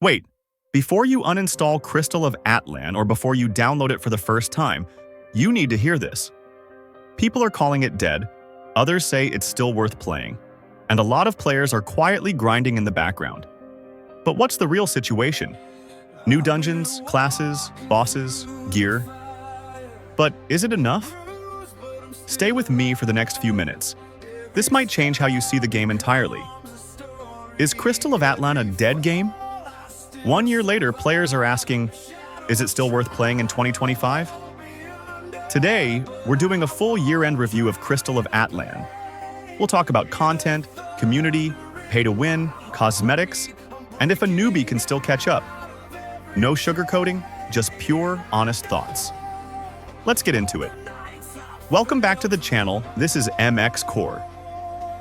Wait, before you uninstall Crystal of Atlan or before you download it for the first time, you need to hear this. People are calling it dead, others say it's still worth playing, and a lot of players are quietly grinding in the background. But what's the real situation? New dungeons, classes, bosses, gear. But is it enough? Stay with me for the next few minutes. This might change how you see the game entirely. Is Crystal of Atlan a dead game? 1 year later, players are asking, is it still worth playing in 2025? Today, we're doing a full year-end review of Crystal of Atlan. We'll talk about content, community, pay-to-win, cosmetics, and if a newbie can still catch up. No sugarcoating, just pure, honest thoughts. Let's get into it. Welcome back to the channel. This is MX Core.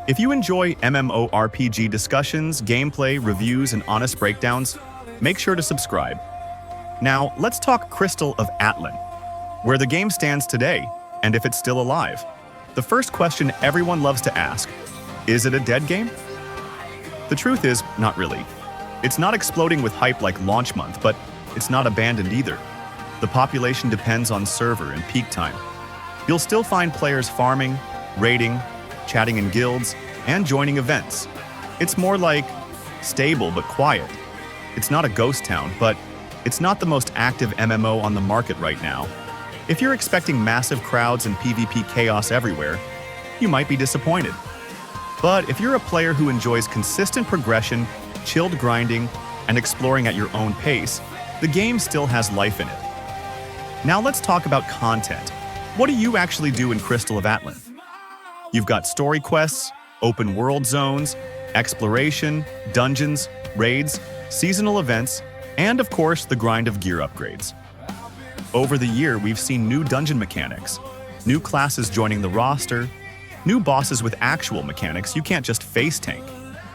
If you enjoy MMORPG discussions, gameplay, reviews, and honest breakdowns, make sure to subscribe. Now, let's talk Crystal of Atlan, where the game stands today, and if it's still alive. The first question everyone loves to ask, is it a dead game? The truth is, not really. It's not exploding with hype like launch month, but it's not abandoned either. The population depends on server and peak time. You'll still find players farming, raiding, chatting in guilds, and joining events. It's more like stable but quiet. It's not a ghost town, but it's not the most active MMO on the market right now. If you're expecting massive crowds and PvP chaos everywhere, you might be disappointed. But if you're a player who enjoys consistent progression, chilled grinding, and exploring at your own pace, the game still has life in it. Now let's talk about content. What do you actually do in Crystal of Atlan? You've got story quests, open world zones, exploration, dungeons, raids, seasonal events, and of course the grind of gear upgrades. Over the year, we've seen new dungeon mechanics, new classes joining the roster, new bosses with actual mechanics you can't just face tank,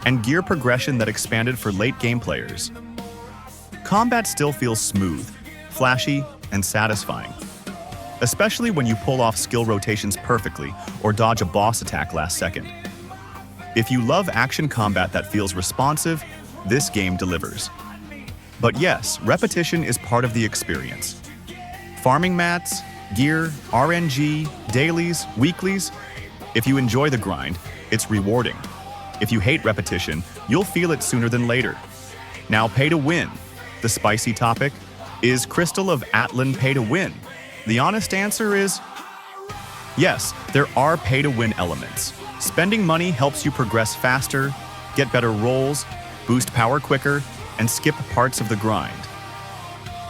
and gear progression that expanded for late game players. Combat still feels smooth, flashy, and satisfying, especially when you pull off skill rotations perfectly or dodge a boss attack last second. If you love action combat that feels responsive, this game delivers. But yes, repetition is part of the experience. Farming mats, gear, RNG, dailies, weeklies. If you enjoy the grind, it's rewarding. If you hate repetition, you'll feel it sooner than later. Now, pay to win. The spicy topic, is Crystal of Atlan pay to win? The honest answer is yes, there are pay to win elements. Spending money helps you progress faster, get better rolls, boost power quicker, and skip parts of the grind.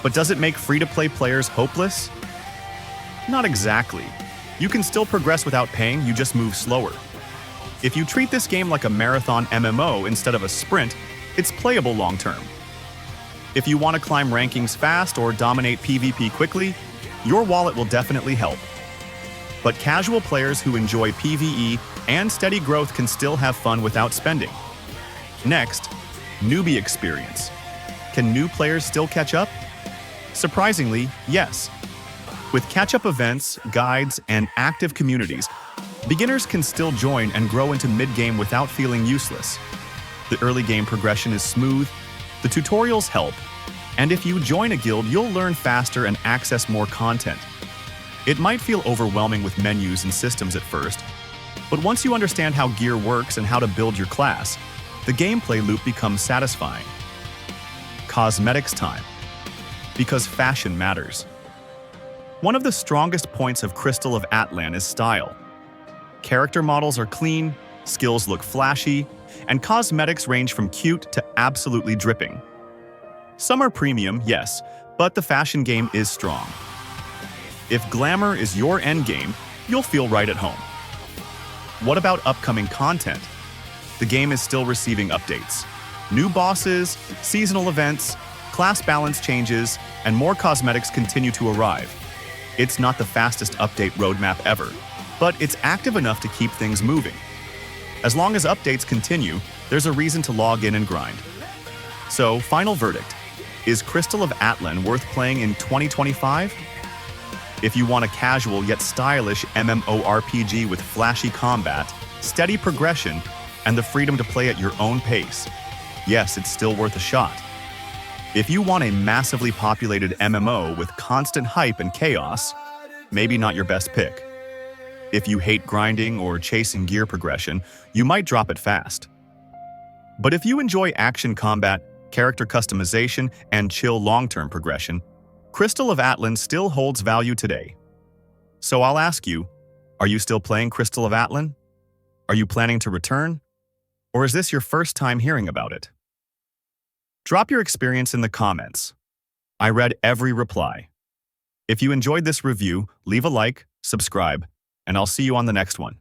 But does it make free-to-play players hopeless? Not exactly. You can still progress without paying, you just move slower. If you treat this game like a marathon MMO instead of a sprint, it's playable long-term. If you want to climb rankings fast or dominate PvP quickly, your wallet will definitely help. But casual players who enjoy PvE and steady growth can still have fun without spending. Next, newbie experience. Can new players still catch up? Surprisingly, yes. With catch-up events, guides, and active communities, beginners can still join and grow into mid-game without feeling useless. The early game progression is smooth, the tutorials help, and if you join a guild, you'll learn faster and access more content. It might feel overwhelming with menus and systems at first, but once you understand how gear works and how to build your class, the gameplay loop becomes satisfying. Cosmetics time. Because fashion matters. One of the strongest points of Crystal of Atlan is style. Character models are clean, skills look flashy, and cosmetics range from cute to absolutely dripping. Some are premium, yes, but the fashion game is strong. If glamour is your endgame, you'll feel right at home. What about upcoming content? The game is still receiving updates. New bosses, seasonal events, class balance changes, and more cosmetics continue to arrive. It's not the fastest update roadmap ever, but it's active enough to keep things moving. As long as updates continue, there's a reason to log in and grind. So, final verdict. Is Crystal of Atlan worth playing in 2025? If you want a casual yet stylish MMORPG with flashy combat, steady progression, and the freedom to play at your own pace, yes, it's still worth a shot. If you want a massively populated MMO with constant hype and chaos, maybe not your best pick. If you hate grinding or chasing gear progression, you might drop it fast. But if you enjoy action combat, character customization, and chill long-term progression, Crystal of Atlan still holds value today. So I'll ask you, are you still playing Crystal of Atlan? Are you planning to return? Or is this your first time hearing about it? Drop your experience in the comments. I read every reply. If you enjoyed this review, leave a like, subscribe, and I'll see you on the next one.